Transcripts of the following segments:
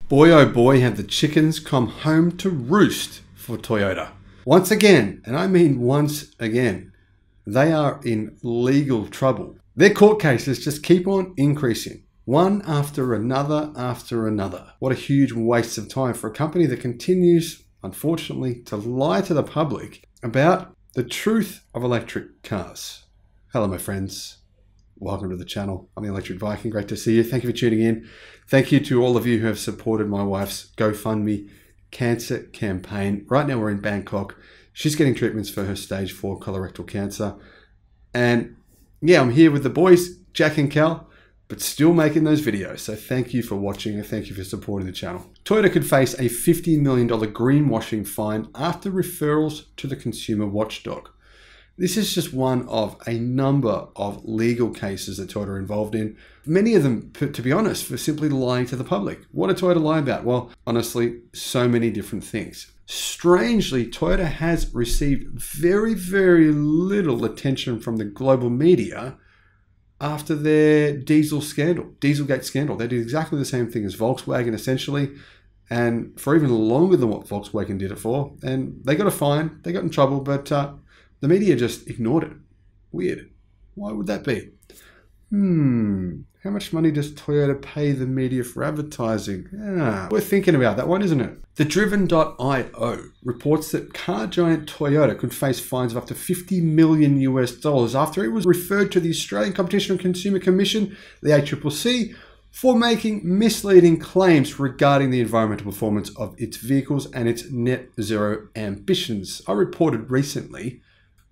Boy oh boy, have the chickens come home to roost for Toyota. Once again, and I mean once again, they are in legal trouble. Their court cases just keep on increasing, one after another after another. What a huge waste of time for a company that continues, unfortunately, to lie to the public about the truth of electric cars. Hello, my friends. Welcome to the channel. I'm the Electric Viking. Great to see you. Thank you for tuning in. Thank you to all of you who have supported my wife's GoFundMe cancer campaign. Right now we're in Bangkok. She's getting treatments for her stage 4 colorectal cancer. And yeah, I'm here with the boys, Jack and Cal, but still making those videos. So thank you for watching and thank you for supporting the channel. Toyota could face a $50 million greenwashing fine after referrals to the consumer watchdog. This is just one of a number of legal cases that Toyota are involved in. Many of them, to be honest, for simply lying to the public. What did Toyota lie about? Well, honestly, so many different things. Strangely, Toyota has received very, very little attention from the global media after their diesel scandal, Dieselgate scandal. They did exactly the same thing as Volkswagen, essentially, and for even longer than what Volkswagen did it for. And they got a fine, they got in trouble, but the media just ignored it. Weird. Why would that be? How much money does Toyota pay the media for advertising? We're thinking about that one, isn't it? The Driven.io reports that car giant Toyota could face fines of up to $50 million after it was referred to the Australian Competition and Consumer Commission, the ACCC, for making misleading claims regarding the environmental performance of its vehicles and its net zero ambitions. I reported recently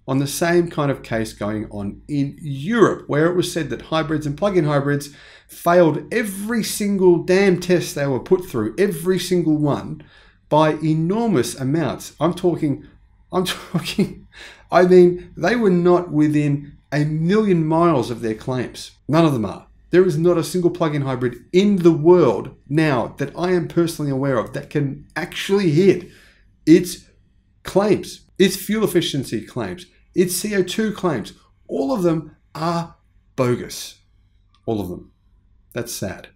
on the same kind of case going on in Europe, where it was said that hybrids and plug-in hybrids failed every single damn test they were put through, every single one, by enormous amounts. I mean, they were not within a million miles of their claims. None of them are. There is not a single plug-in hybrid in the world now that I am personally aware of that can actually hit its claims, its fuel efficiency claims, its CO2 claims. All of them are bogus. All of them. That's sad,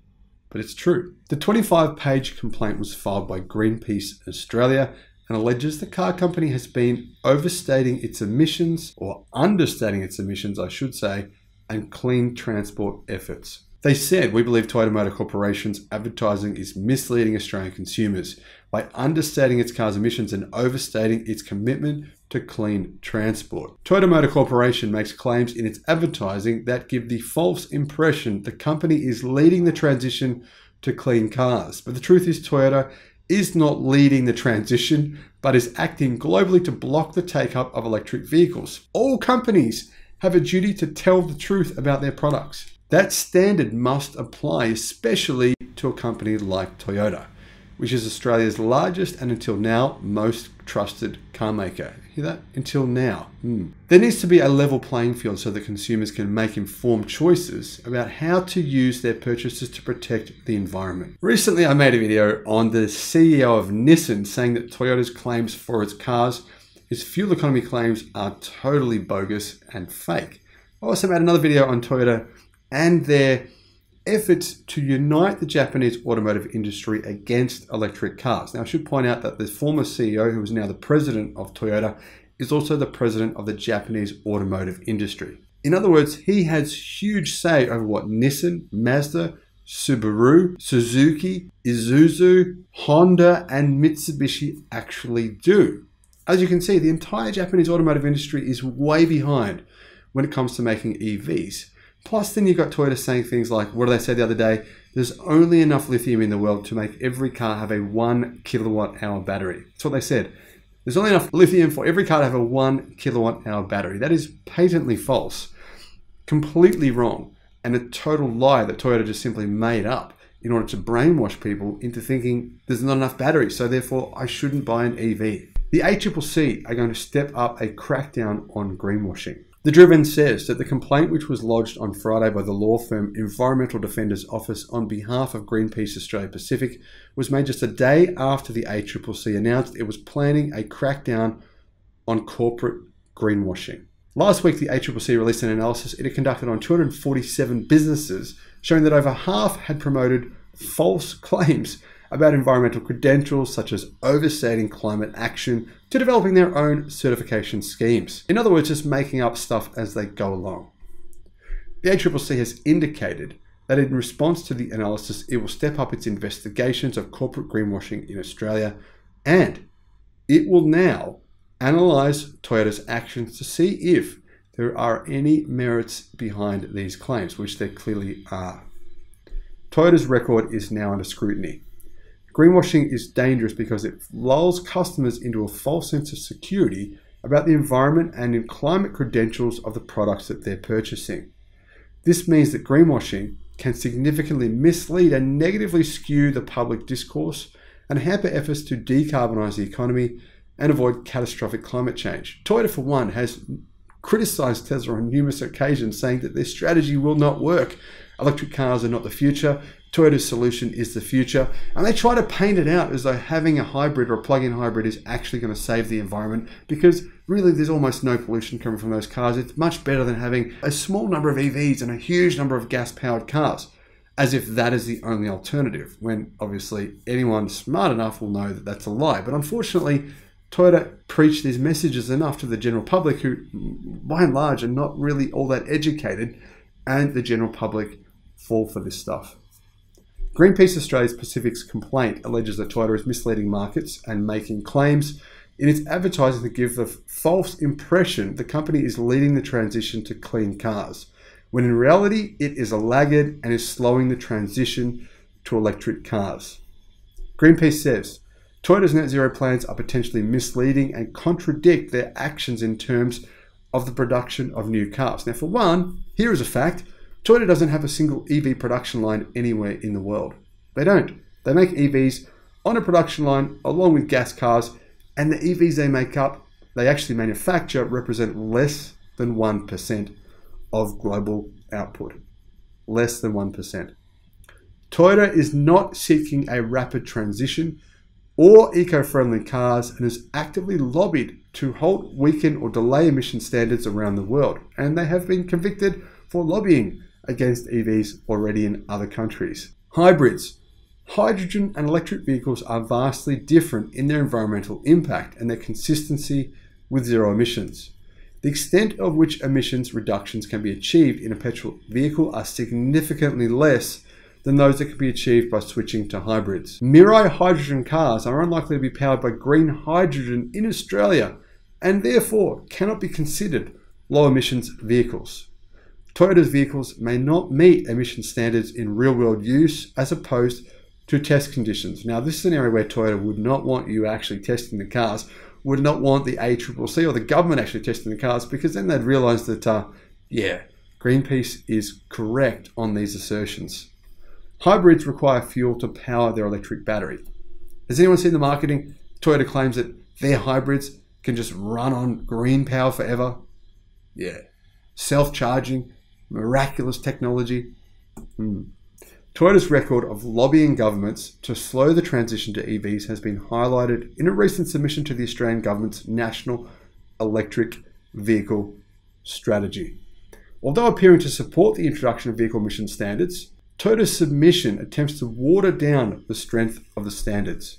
but it's true. The 25-page complaint was filed by Greenpeace Australia and alleges the car company has been overstating its emissions, or understating its emissions, I should say, and clean transport efforts. They said, "We believe Toyota Motor Corporation's advertising is misleading Australian consumers by understating its car's emissions and overstating its commitment to clean transport. Toyota Motor Corporation makes claims in its advertising that give the false impression the company is leading the transition to clean cars. But the truth is Toyota is not leading the transition, but is acting globally to block the take-up of electric vehicles. All companies have a duty to tell the truth about their products. That standard must apply especially to a company like Toyota, which is Australia's largest and until now most trusted car maker." Hear that? Until now. There needs to be a level playing field so that consumers can make informed choices about how to use their purchases to protect the environment. Recently, I made a video on the CEO of Nissan saying that Toyota's claims for its cars, its fuel economy claims, are totally bogus and fake. I also made another video on Toyota and their efforts to unite the Japanese automotive industry against electric cars. Now, I should point out that the former CEO, who is now the president of Toyota, is also the president of the Japanese automotive industry. In other words, he has huge say over what Nissan, Mazda, Subaru, Suzuki, Isuzu, Honda, and Mitsubishi actually do. As you can see, the entire Japanese automotive industry is way behind when it comes to making EVs. Plus, then you've got Toyota saying things like, what did they say the other day? There's only enough lithium in the world to make every car have a 1 kilowatt hour battery. That's what they said. There's only enough lithium for every car to have a 1 kilowatt hour battery. That is patently false, completely wrong, and a total lie that Toyota just simply made up in order to brainwash people into thinking there's not enough battery, so therefore I shouldn't buy an EV. The ACCC are going to step up a crackdown on greenwashing. The Driven says that the complaint, which was lodged on Friday by the law firm Environmental Defenders Office on behalf of Greenpeace Australia Pacific, was made just a day after the ACCC announced it was planning a crackdown on corporate greenwashing. Last week, the ACCC released an analysis it had conducted on 247 businesses, showing that over half had promoted false claims about environmental credentials such as overstating climate action to developing their own certification schemes. In other words, just making up stuff as they go along. The ACCC has indicated that in response to the analysis, it will step up its investigations of corporate greenwashing in Australia, and it will now analyse Toyota's actions to see if there are any merits behind these claims, which there clearly are. Toyota's record is now under scrutiny. Greenwashing is dangerous because it lulls customers into a false sense of security about the environment and in climate credentials of the products that they're purchasing. This means that greenwashing can significantly mislead and negatively skew the public discourse and hamper efforts to decarbonise the economy and avoid catastrophic climate change. Toyota, for one, has criticised Tesla on numerous occasions, saying that their strategy will not work. Electric cars are not the future. Toyota's solution is the future. And they try to paint it out as though having a hybrid or a plug-in hybrid is actually going to save the environment, because really there's almost no pollution coming from those cars. It's much better than having a small number of EVs and a huge number of gas-powered cars, as if that is the only alternative, when obviously anyone smart enough will know that that's a lie. But unfortunately, Toyota preach these messages enough to the general public, who by and large are not really all that educated, and the general public fall for this stuff. Greenpeace Australia's Pacific's complaint alleges that Toyota is misleading markets and making claims in its advertising to give the false impression the company is leading the transition to clean cars, when in reality it is a laggard and is slowing the transition to electric cars. Greenpeace says Toyota's net zero plans are potentially misleading and contradict their actions in terms of the production of new cars. Now, for one, here is a fact: Toyota doesn't have a single EV production line anywhere in the world. They don't. They make EVs on a production line along with gas cars, and the EVs they actually manufacture represent less than 1% of global output. Less than 1%. Toyota is not seeking a rapid transition or eco-friendly cars, and has actively lobbied to halt, weaken or delay emission standards around the world. And they have been convicted for lobbying against EVs already in other countries. Hybrids. Hydrogen and electric vehicles are vastly different in their environmental impact and their consistency with zero emissions. The extent of which emissions reductions can be achieved in a petrol vehicle are significantly less than those that can be achieved by switching to hybrids. Mirai hydrogen cars are unlikely to be powered by green hydrogen in Australia, and therefore cannot be considered low emissions vehicles. Toyota's vehicles may not meet emission standards in real-world use as opposed to test conditions. Now, this is an area where Toyota would not want you actually testing the cars, would not want the ACCC or the government actually testing the cars, because then they'd realise that, yeah, Greenpeace is correct on these assertions. Hybrids require fuel to power their electric battery. Has anyone seen the marketing? Toyota claims that their hybrids can just run on green power forever. Yeah. Self-charging, miraculous technology. Toyota's record of lobbying governments to slow the transition to EVs has been highlighted in a recent submission to the Australian government's National Electric Vehicle Strategy. Although appearing to support the introduction of vehicle emission standards, Toyota's submission attempts to water down the strength of the standards.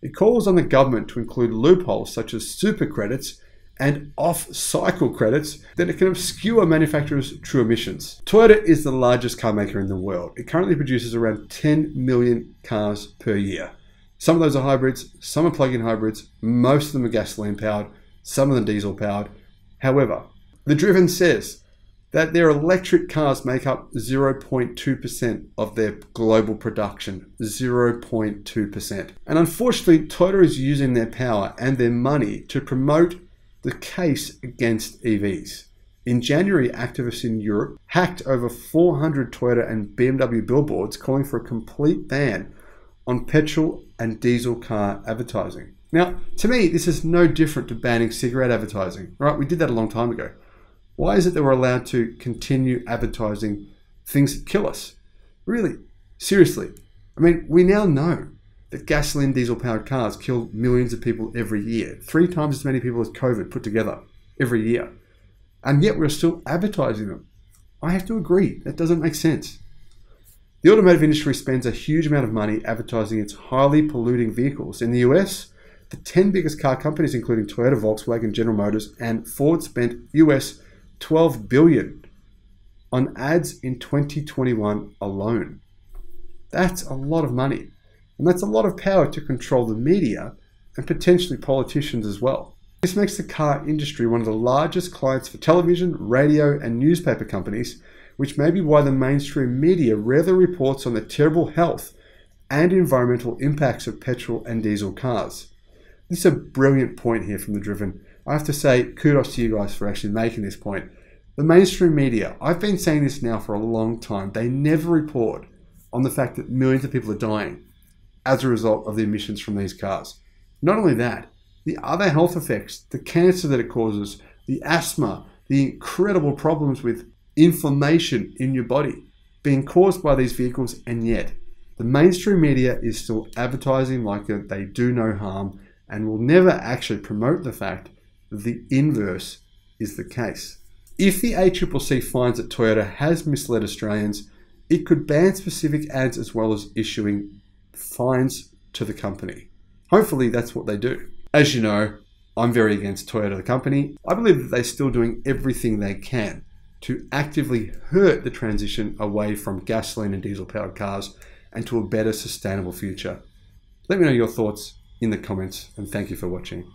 It calls on the government to include loopholes such as super credits and off-cycle credits that it can obscure manufacturers' true emissions. Toyota is the largest car maker in the world. It currently produces around 10 million cars per year. Some of those are hybrids, some are plug-in hybrids, most of them are gasoline powered, some of them diesel powered. However, The Driven says that their electric cars make up 0.2% of their global production. 0.2%. And unfortunately, Toyota is using their power and their money to promote the case against EVs. In January, activists in Europe hacked over 400 Toyota and BMW billboards calling for a complete ban on petrol and diesel car advertising. Now, to me, this is no different to banning cigarette advertising, right? We did that a long time ago. Why is it that we're allowed to continue advertising things that kill us? Really? Seriously? I mean, we now know that gasoline diesel powered cars kill millions of people every year. 3 times as many people as COVID put together every year. And yet we're still advertising them. I have to agree, that doesn't make sense. The automotive industry spends a huge amount of money advertising its highly polluting vehicles. In the US, the 10 biggest car companies, including Toyota, Volkswagen, General Motors, and Ford, spent US $12 billion on ads in 2021 alone. That's a lot of money. And that's a lot of power to control the media and potentially politicians as well. This makes the car industry one of the largest clients for television, radio, and newspaper companies, which may be why the mainstream media rarely reports on the terrible health and environmental impacts of petrol and diesel cars. This is a brilliant point here from The Driven. I have to say kudos to you guys for actually making this point. The mainstream media, I've been saying this now for a long time, they never report on the fact that millions of people are dying as a result of the emissions from these cars. Not only that, the other health effects, the cancer that it causes, the asthma, the incredible problems with inflammation in your body being caused by these vehicles, and yet the mainstream media is still advertising like they do no harm and will never actually promote the fact that the inverse is the case. If the ACCC finds that Toyota has misled Australians, it could ban specific ads as well as issuing fines to the company. Hopefully that's what they do. As you know, I'm very against Toyota the company. I believe that they're still doing everything they can to actively hurt the transition away from gasoline and diesel powered cars and to a better sustainable future. Let me know your thoughts in the comments, and thank you for watching.